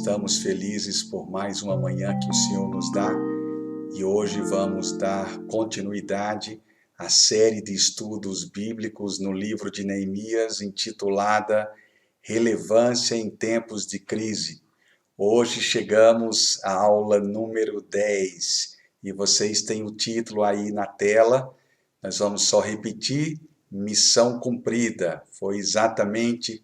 Estamos felizes por mais uma manhã que o Senhor nos dá e hoje vamos dar continuidade à série de estudos bíblicos no livro de Neemias, intitulada Relevância em Tempos de Crise. Hoje chegamos à aula número 10 e vocês têm o título aí na tela. Nós vamos só repetir: Missão Cumprida. Foi exatamente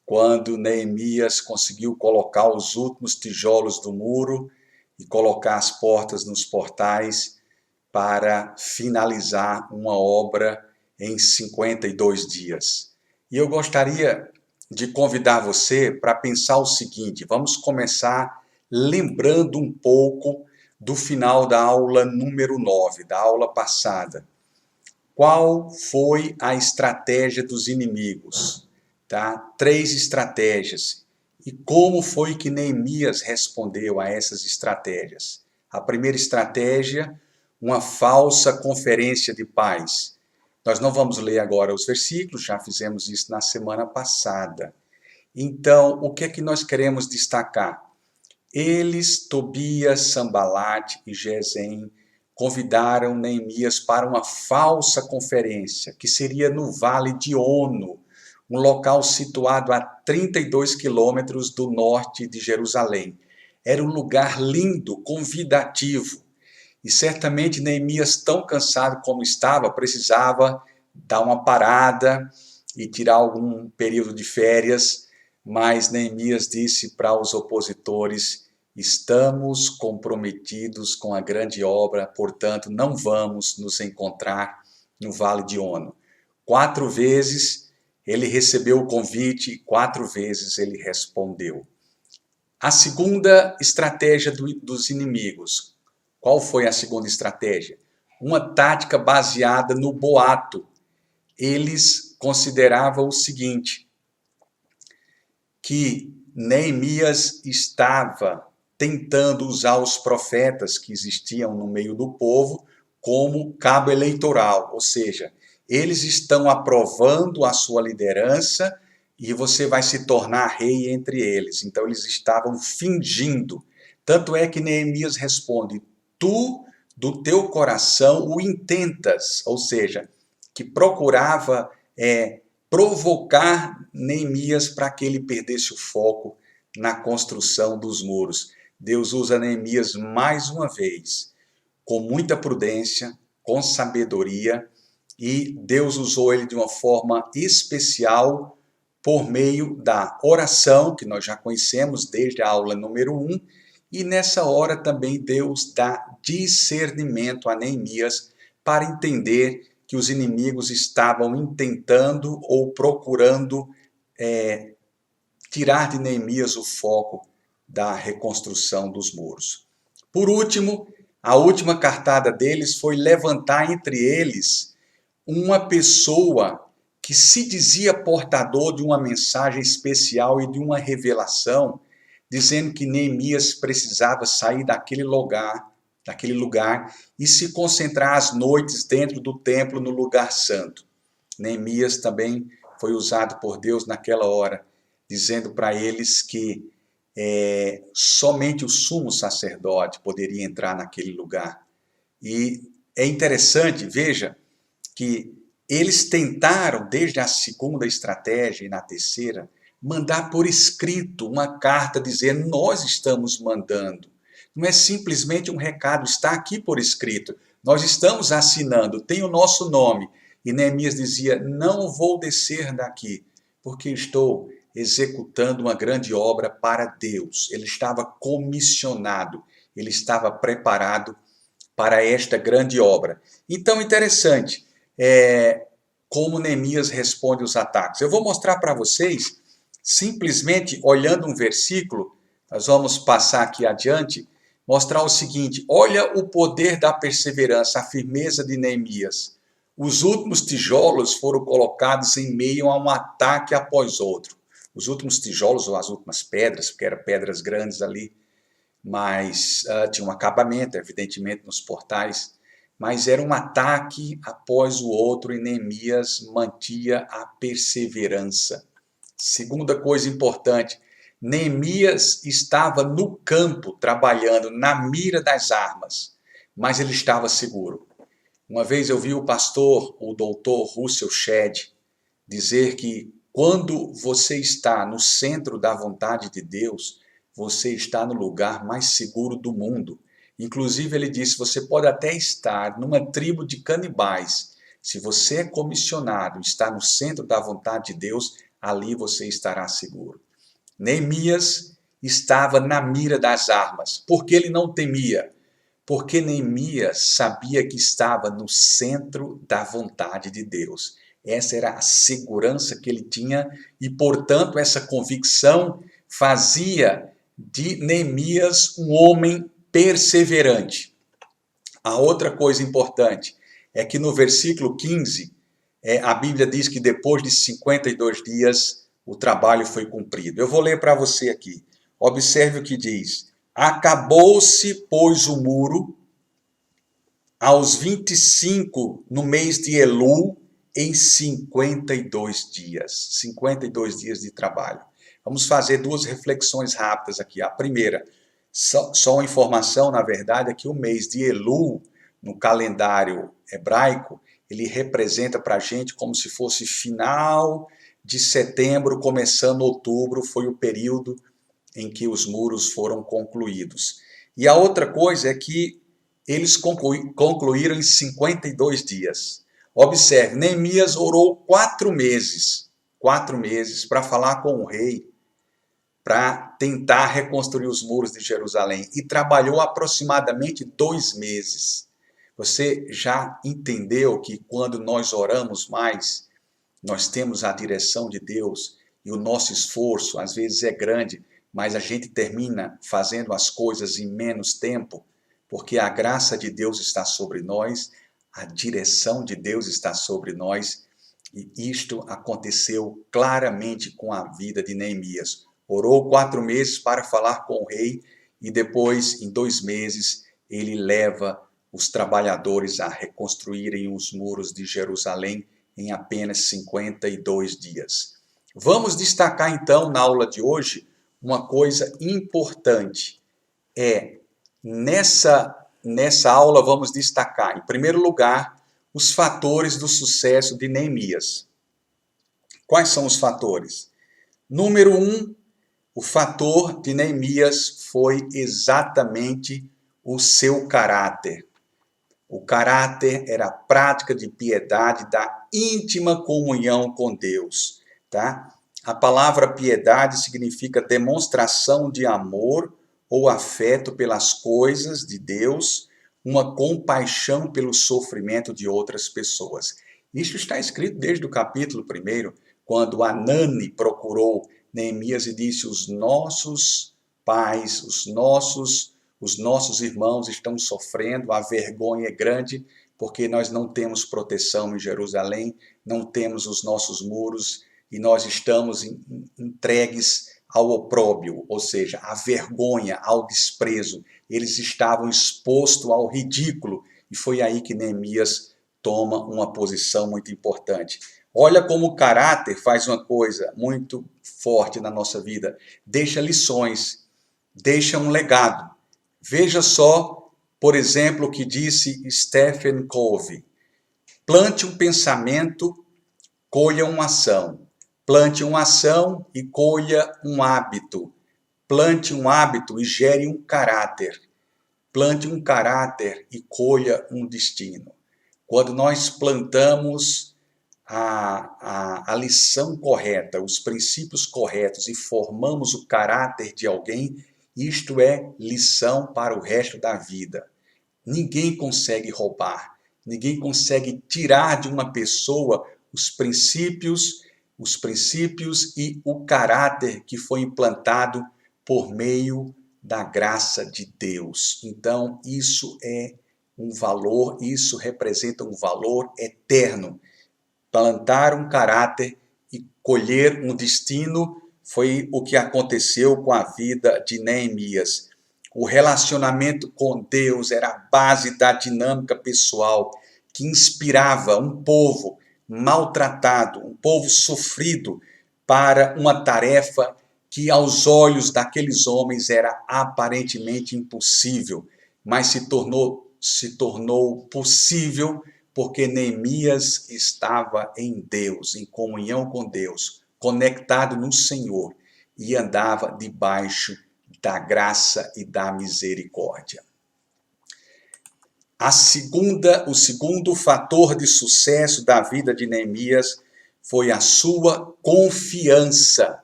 quando Neemias conseguiu colocar os últimos tijolos do muro e colocar as portas nos portais para finalizar uma obra em 52 dias. E eu gostaria de convidar você para pensar o seguinte: vamos começar lembrando um pouco do final da aula número 9, da aula passada. Qual foi a estratégia dos inimigos? Tá? 3 estratégias. E como foi que Neemias respondeu a essas estratégias? A primeira estratégia, uma falsa conferência de paz. Nós não vamos ler agora os versículos, já fizemos isso na semana passada. Então, o que é que nós queremos destacar? Eles, Tobias, Sanbalate e Gesem, convidaram Neemias para uma falsa conferência, que seria no Vale de Ono, um local situado a 32 quilômetros do norte de Jerusalém. Era um lugar lindo, convidativo. E certamente Neemias, tão cansado como estava, precisava dar uma parada e tirar algum período de férias, mas Neemias disse para os opositores: estamos comprometidos com a grande obra, portanto não vamos nos encontrar no Vale de Ono. 4 vezes ele recebeu o convite e 4 vezes ele respondeu. A segunda estratégia dos inimigos. Qual foi a segunda estratégia? Uma tática baseada no boato. Eles consideravam o seguinte, que Neemias estava tentando usar os profetas que existiam no meio do povo como cabo eleitoral, ou seja, eles estão aprovando a sua liderança e você vai se tornar rei entre eles. Então eles estavam fingindo. Tanto é que Neemias responde: tu do teu coração o intentas, ou seja, que procurava provocar Neemias para que ele perdesse o foco na construção dos muros. Deus usa Neemias mais uma vez, com muita prudência, com sabedoria, e Deus usou ele de uma forma especial por meio da oração, que nós já conhecemos desde a aula número 1, e nessa hora também Deus dá discernimento a Neemias para entender que os inimigos estavam intentando ou procurando tirar de Neemias o foco da reconstrução dos muros. Por último, a última cartada deles foi levantar entre eles uma pessoa que se dizia portador de uma mensagem especial e de uma revelação, dizendo que Neemias precisava sair daquele lugar e se concentrar às noites dentro do templo no lugar santo. Neemias também foi usado por Deus naquela hora, dizendo para eles que somente o sumo sacerdote poderia entrar naquele lugar. E é interessante, veja, que eles tentaram, desde a segunda estratégia e na terceira, mandar por escrito uma carta dizendo: nós estamos mandando. Não é simplesmente um recado, está aqui por escrito. Nós estamos assinando, tem o nosso nome. E Neemias dizia: não vou descer daqui, porque estou executando uma grande obra para Deus. Ele estava comissionado, ele estava preparado para esta grande obra. Então, interessante como Neemias responde os ataques. Eu vou mostrar para vocês, simplesmente olhando um versículo, nós vamos passar aqui adiante, mostrar o seguinte: olha o poder da perseverança, a firmeza de Neemias. Os últimos tijolos foram colocados em meio a um ataque após outro. Os últimos tijolos, ou as últimas pedras, porque eram pedras grandes ali, mas tinha um acabamento, evidentemente, nos portais, mas era um ataque após o outro e Neemias mantinha a perseverança. Segunda coisa importante, Neemias estava no campo, trabalhando na mira das armas, mas ele estava seguro. Uma vez eu vi o pastor, o doutor Russell Shedd, dizer que quando você está no centro da vontade de Deus, você está no lugar mais seguro do mundo. Inclusive, ele disse, você pode até estar numa tribo de canibais. Se você é comissionado, está no centro da vontade de Deus, ali você estará seguro. Neemias estava na mira das armas. Por que ele não temia? Porque Neemias sabia que estava no centro da vontade de Deus. Essa era a segurança que ele tinha e, portanto, essa convicção fazia de Neemias um homem perseverante. A outra coisa importante é que no versículo 15, a Bíblia diz que depois de 52 dias o trabalho foi cumprido. Eu vou ler para você aqui. Observe o que diz. Acabou-se, pois, o muro aos 25 no mês de Elul, em 52 dias. 52 dias de trabalho. Vamos fazer duas reflexões rápidas aqui. A primeira, só uma informação, na verdade, é que o mês de Elul, no calendário hebraico, ele representa para a gente como se fosse final de setembro, começando outubro, foi o período em que os muros foram concluídos. E a outra coisa é que eles concluíram em 52 dias. Observe, Neemias orou 4 meses para falar com o rei, para tentar reconstruir os muros de Jerusalém, e trabalhou aproximadamente 2 meses. Você já entendeu que quando nós oramos mais, nós temos a direção de Deus e o nosso esforço às vezes é grande, mas a gente termina fazendo as coisas em menos tempo, porque a graça de Deus está sobre nós, a direção de Deus está sobre nós, e isto aconteceu claramente com a vida de Neemias. Orou 4 meses para falar com o rei e depois, em 2 meses, ele leva os trabalhadores a reconstruírem os muros de Jerusalém em apenas 52 dias. Vamos destacar então na aula de hoje uma coisa importante. Nessa aula vamos destacar, em primeiro lugar, os fatores do sucesso de Neemias. Quais são os fatores? Número 1, o fator de Neemias foi exatamente o seu caráter. O caráter era a prática de piedade da íntima comunhão com Deus, tá? A palavra piedade significa demonstração de amor ou afeto pelas coisas de Deus, uma compaixão pelo sofrimento de outras pessoas. Isso está escrito desde o capítulo 1, quando Anani procurou Neemias e disse: os nossos pais, os nossos irmãos estão sofrendo, a vergonha é grande, porque nós não temos proteção em Jerusalém, não temos os nossos muros e nós estamos entregues ao opróbio, ou seja, à vergonha, ao desprezo. Eles estavam expostos ao ridículo e foi aí que Neemias toma uma posição muito importante. Olha como o caráter faz uma coisa muito forte na nossa vida. Deixa lições, deixa um legado. Veja só, por exemplo, o que disse Stephen Covey. Plante um pensamento, colha uma ação. Plante uma ação e colha um hábito. Plante um hábito e gere um caráter. Plante um caráter e colha um destino. Quando nós plantamos a lição correta, os princípios corretos e formamos o caráter de alguém, isto é lição para o resto da vida. Ninguém consegue roubar, ninguém consegue tirar de uma pessoa os princípios e o caráter que foi implantado por meio da graça de Deus. Então, isso é um valor, isso representa um valor eterno. Plantar um caráter e colher um destino foi o que aconteceu com a vida de Neemias. O relacionamento com Deus era a base da dinâmica pessoal que inspirava um povo maltratado, um povo sofrido para uma tarefa que aos olhos daqueles homens era aparentemente impossível, mas se tornou possível porque Neemias estava em Deus, em comunhão com Deus, conectado no Senhor e andava debaixo da graça e da misericórdia. O segundo fator de sucesso da vida de Neemias foi a sua confiança.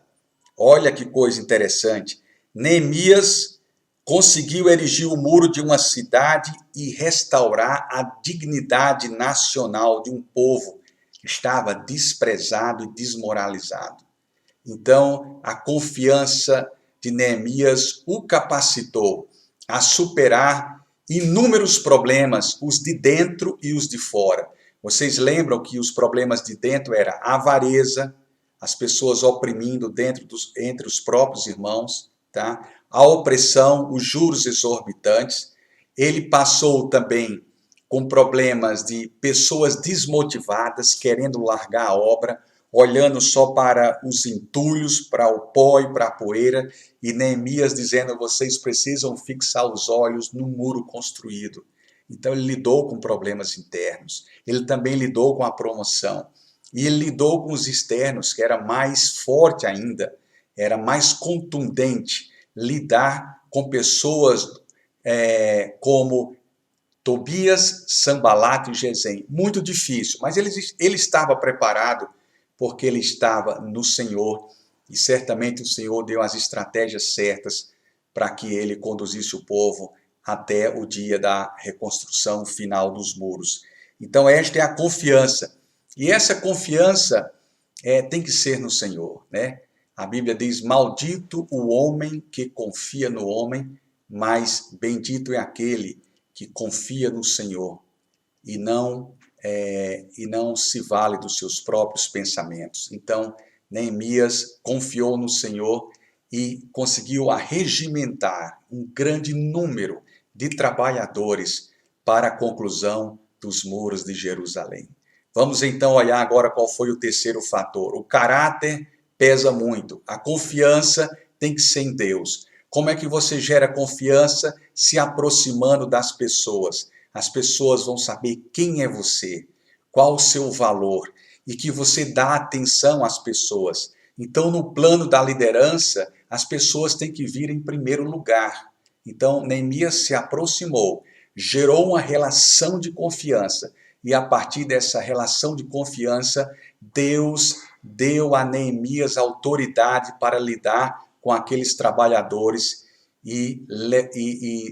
Olha que coisa interessante. Neemias conseguiu erigir o muro de uma cidade e restaurar a dignidade nacional de um povo que estava desprezado e desmoralizado. Então, a confiança de Neemias o capacitou a superar inúmeros problemas, os de dentro e os de fora. Vocês lembram que os problemas de dentro eram a avareza, as pessoas oprimindo entre os próprios irmãos, tá? A opressão, os juros exorbitantes. Ele passou também com problemas de pessoas desmotivadas, querendo largar a obra, olhando só para os entulhos, para o pó e para a poeira, e Neemias dizendo, vocês precisam fixar os olhos no muro construído. Então ele lidou com problemas internos, ele também lidou com a promoção, e ele lidou com os externos, que era mais forte ainda, era mais contundente, lidar com pessoas como Tobias, Sanbalat e Gesem. Muito difícil, mas ele estava preparado porque ele estava no Senhor e certamente o Senhor deu as estratégias certas para que ele conduzisse o povo até o dia da reconstrução final dos muros. Então esta é a confiança. E essa confiança tem que ser no Senhor, né? A Bíblia diz, maldito o homem que confia no homem, mas bendito é aquele que confia no Senhor e não se vale dos seus próprios pensamentos. Então, Neemias confiou no Senhor e conseguiu arregimentar um grande número de trabalhadores para a conclusão dos muros de Jerusalém. Vamos então olhar agora qual foi o terceiro fator. O caráter pesa muito. A confiança tem que ser em Deus. Como é que você gera confiança? Se aproximando das pessoas. As pessoas vão saber quem é você, qual o seu valor e que você dá atenção às pessoas. Então, no plano da liderança, as pessoas têm que vir em primeiro lugar. Então, Neemias se aproximou, gerou uma relação de confiança e a partir dessa relação de confiança, Deus deu a Neemias autoridade para lidar com aqueles trabalhadores e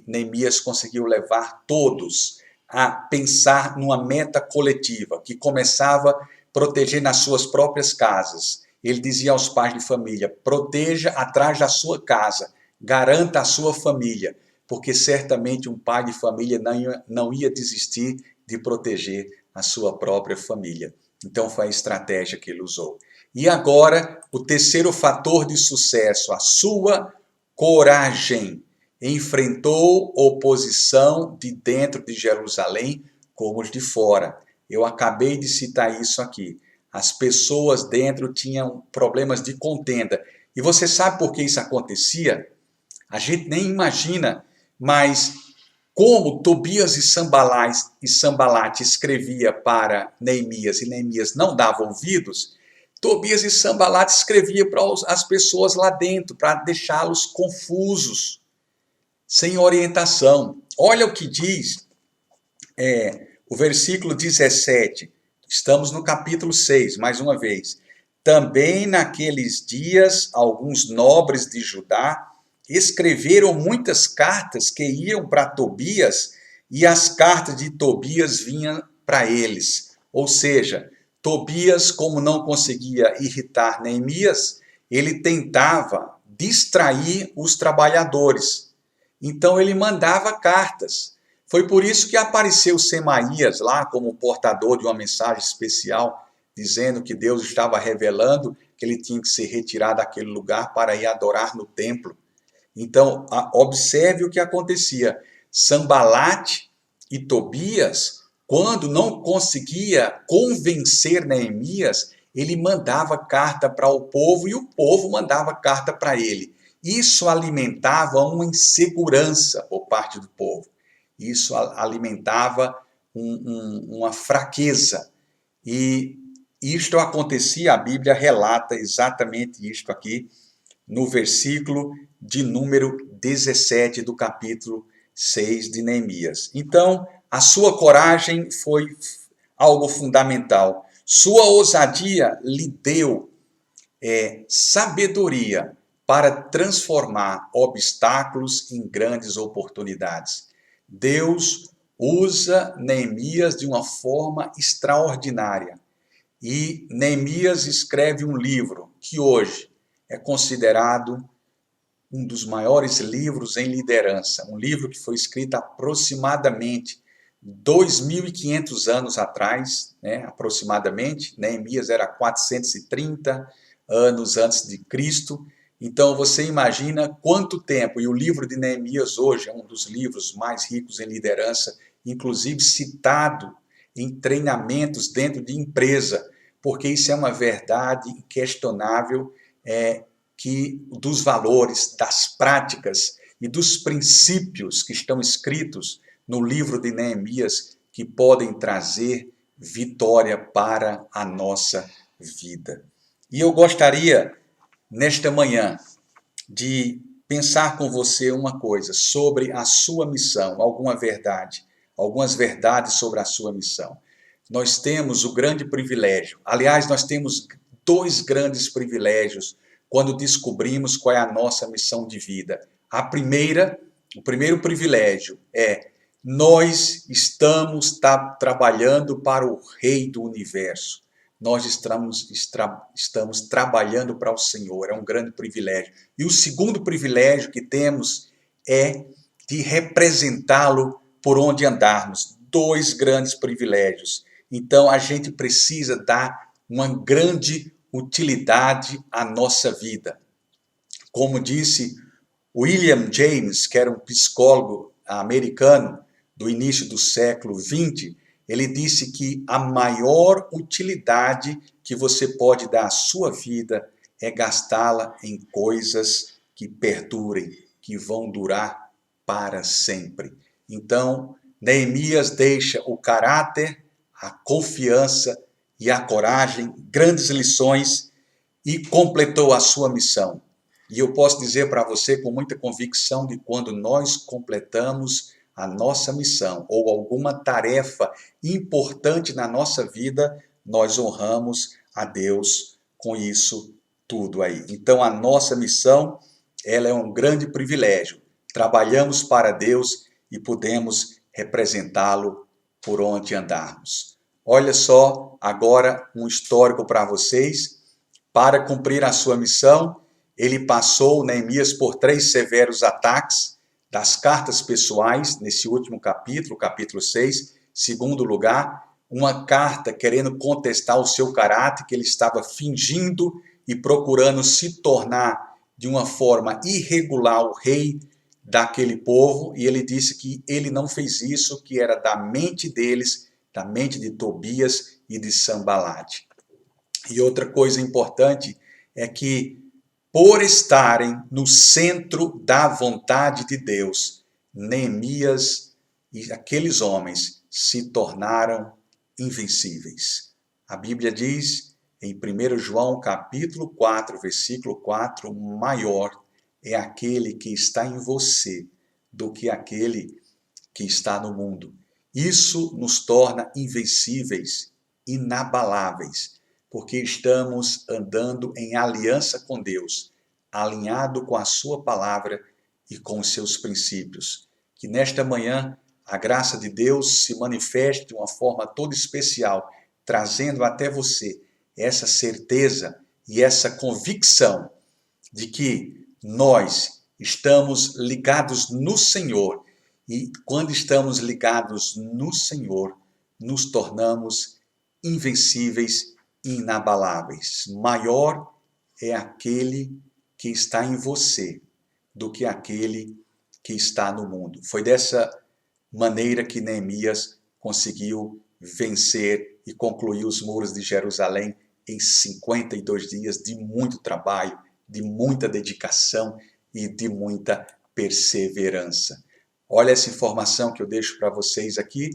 Neemias conseguiu levar todos a pensar numa meta coletiva, que começava a proteger nas suas próprias casas. Ele dizia aos pais de família, proteja atrás da sua casa, garanta a sua família, porque certamente um pai de família não ia desistir de proteger a sua própria família. Então foi a estratégia que ele usou. E agora, o terceiro fator de sucesso, a sua coragem. Enfrentou oposição de dentro de Jerusalém como os de fora. Eu acabei de citar isso aqui. As pessoas dentro tinham problemas de contenda. E você sabe por que isso acontecia? A gente nem imagina, mas como Tobias e Sanbalat escrevia para Neemias e Neemias não dava ouvidos, Tobias e Sanbalat escrevia para as pessoas lá dentro, para deixá-los confusos, sem orientação. Olha o que diz o versículo 17. Estamos no capítulo 6, mais uma vez. Também naqueles dias, alguns nobres de Judá escreveram muitas cartas que iam para Tobias e as cartas de Tobias vinham para eles. Ou seja, Tobias, como não conseguia irritar Neemias, ele tentava distrair os trabalhadores. Então ele mandava cartas. Foi por isso que apareceu Semaías lá como portador de uma mensagem especial, dizendo que Deus estava revelando que ele tinha que se retirar daquele lugar para ir adorar no templo. Então, observe o que acontecia. Sanbalat e Tobias, quando não conseguia convencer Neemias, ele mandava carta para o povo e o povo mandava carta para ele. Isso alimentava uma insegurança por parte do povo. Isso alimentava uma fraqueza. E isto acontecia, a Bíblia relata exatamente isto aqui, no versículo de número 17 do capítulo 6 de Neemias. Então, a sua coragem foi algo fundamental. Sua ousadia lhe deu sabedoria para transformar obstáculos em grandes oportunidades. Deus usa Neemias de uma forma extraordinária. E Neemias escreve um livro que hoje é considerado um dos maiores livros em liderança. Um livro que foi escrito aproximadamente 2.500 anos atrás, né? Aproximadamente. Neemias era 430 anos antes de Cristo. Então você imagina quanto tempo, e o livro de Neemias hoje é um dos livros mais ricos em liderança, inclusive citado em treinamentos dentro de empresa, porque isso é uma verdade inquestionável, que dos valores, das práticas e dos princípios que estão escritos no livro de Neemias, que podem trazer vitória para a nossa vida. E eu gostaria, nesta manhã, de pensar com você uma coisa sobre a sua missão, algumas verdades sobre a sua missão. Nós temos o grande privilégio, aliás, nós temos dois grandes privilégios quando descobrimos qual é a nossa missão de vida. O primeiro privilégio é nós estamos trabalhando para o Rei do Universo. Nós estamos trabalhando para o Senhor, é um grande privilégio. E o segundo privilégio que temos é de representá-lo por onde andarmos. Dois grandes privilégios. Então a gente precisa dar uma grande utilidade à nossa vida. Como disse William James, que era um psicólogo americano do início do século XX, ele disse que a maior utilidade que você pode dar à sua vida é gastá-la em coisas que perdurem, que vão durar para sempre. Então, Neemias deixa o caráter, a confiança e a coragem, grandes lições, e completou a sua missão. E eu posso dizer para você com muita convicção que quando nós completamos a nossa missão ou alguma tarefa importante na nossa vida, nós honramos a Deus com isso tudo aí. Então a nossa missão, ela é um grande privilégio. Trabalhamos para Deus e podemos representá-lo por onde andarmos. Olha só agora um histórico para vocês. Para cumprir a sua missão, ele passou, Neemias, por 3 severos ataques das cartas pessoais, nesse último capítulo, capítulo 6. Segundo lugar, uma carta querendo contestar o seu caráter, que ele estava fingindo e procurando se tornar de uma forma irregular o rei daquele povo, e ele disse que ele não fez isso, que era da mente deles, da mente de Tobias e de Sanbalate. E outra coisa importante é que, por estarem no centro da vontade de Deus, Neemias e aqueles homens se tornaram invencíveis. A Bíblia diz em 1 João capítulo 4, versículo 4, maior é aquele que está em você do que aquele que está no mundo. Isso nos torna invencíveis, inabaláveis, porque estamos andando em aliança com Deus, alinhado com a sua palavra e com os seus princípios. Que nesta manhã a graça de Deus se manifeste de uma forma toda especial, trazendo até você essa certeza e essa convicção de que nós estamos ligados no Senhor, e quando estamos ligados no Senhor, nos tornamos invencíveis e inabaláveis. Maior é aquele que está em você do que aquele que está no mundo. Foi dessa maneira que Neemias conseguiu vencer e concluir os muros de Jerusalém em 52 dias de muito trabalho, de muita dedicação e de muita perseverança. Olha essa informação que eu deixo para vocês aqui.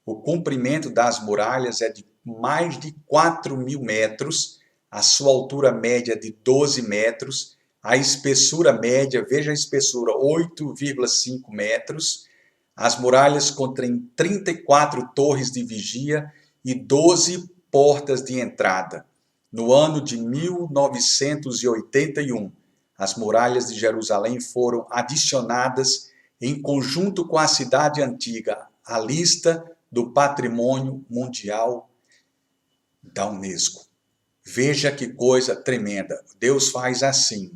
O comprimento das muralhas é de mais de 4.000 metros, a sua altura média é de 12 metros, a espessura média, veja a espessura, 8,5 metros. As muralhas contêm 34 torres de vigia e 12 portas de entrada. No ano de 1981, as muralhas de Jerusalém foram adicionadas em conjunto com a cidade antiga à lista do Patrimônio Mundial da Unesco. Veja que coisa tremenda. Deus faz assim,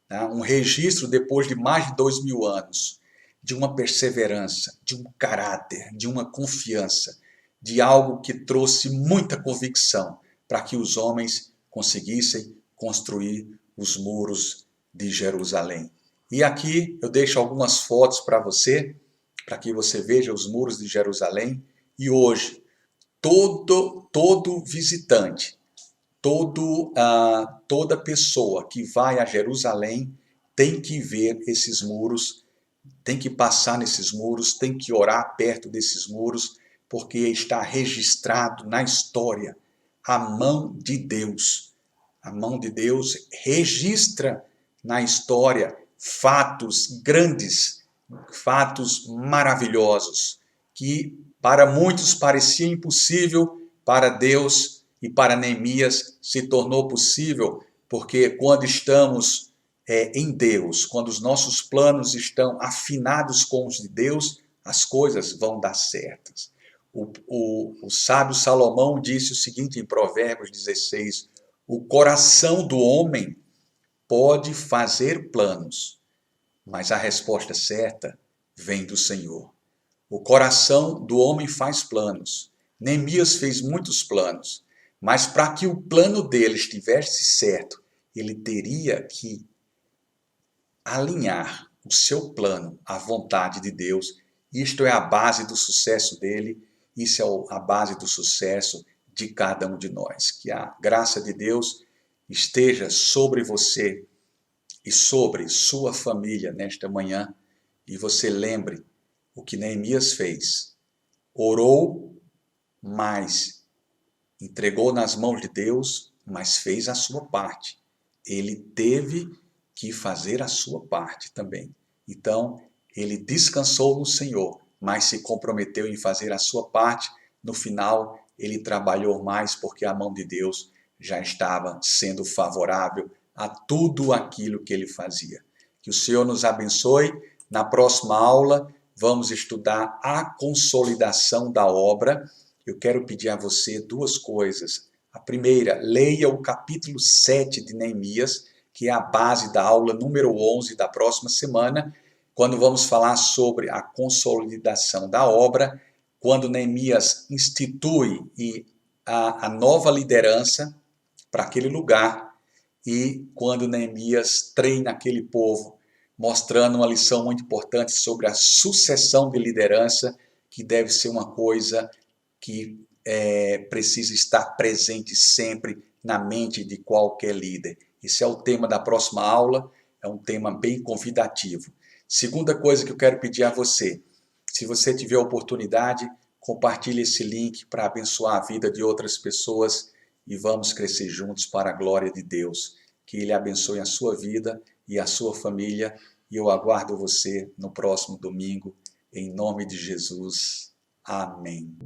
né? Um registro depois de mais de 2.000 anos, de uma perseverança, de um caráter, de uma confiança, de algo que trouxe muita convicção para que os homens conseguissem construir os muros de Jerusalém. E aqui eu deixo algumas fotos para você, para que você veja os muros de Jerusalém. E hoje, todo visitante, toda pessoa que vai a Jerusalém tem que ver esses muros, tem que passar nesses muros, tem que orar perto desses muros, porque está registrado na história a mão de Deus. A mão de Deus registra na história fatos grandes, fatos maravilhosos, que para muitos parecia impossível, para Deus e para Neemias se tornou possível, porque quando estamos em Deus, quando os nossos planos estão afinados com os de Deus, as coisas vão dar certas. O sábio Salomão disse o seguinte em Provérbios 16: o coração do homem pode fazer planos, mas a resposta certa vem do Senhor. O coração do homem faz planos. Neemias fez muitos planos, mas para que o plano dele estivesse certo, ele teria que alinhar o seu plano à vontade de Deus. Isto é a base do sucesso dele, isso é a base do sucesso de cada um de nós. Que a graça de Deus esteja sobre você e sobre sua família nesta manhã, e você lembre o que Neemias fez. Orou, mas entregou nas mãos de Deus, mas fez a sua parte. Ele teve que fazer a sua parte também. Então, ele descansou no Senhor, mas se comprometeu em fazer a sua parte. No final, ele trabalhou mais porque a mão de Deus já estava sendo favorável a tudo aquilo que ele fazia. Que o Senhor nos abençoe. Na próxima aula, vamos estudar a consolidação da obra. Eu quero pedir a você duas coisas. A primeira, leia o capítulo 7 de Neemias, que é a base da aula número 11 da próxima semana, quando vamos falar sobre a consolidação da obra, quando Neemias institui a nova liderança para aquele lugar e quando Neemias treina aquele povo, mostrando uma lição muito importante sobre a sucessão de liderança, que deve ser uma coisa que precisa estar presente sempre na mente de qualquer líder. Esse é o tema da próxima aula, é um tema bem convidativo. Segunda coisa que eu quero pedir a você, se você tiver a oportunidade, compartilhe esse link para abençoar a vida de outras pessoas e vamos crescer juntos para a glória de Deus. Que Ele abençoe a sua vida e a sua família e eu aguardo você no próximo domingo, em nome de Jesus. Amém.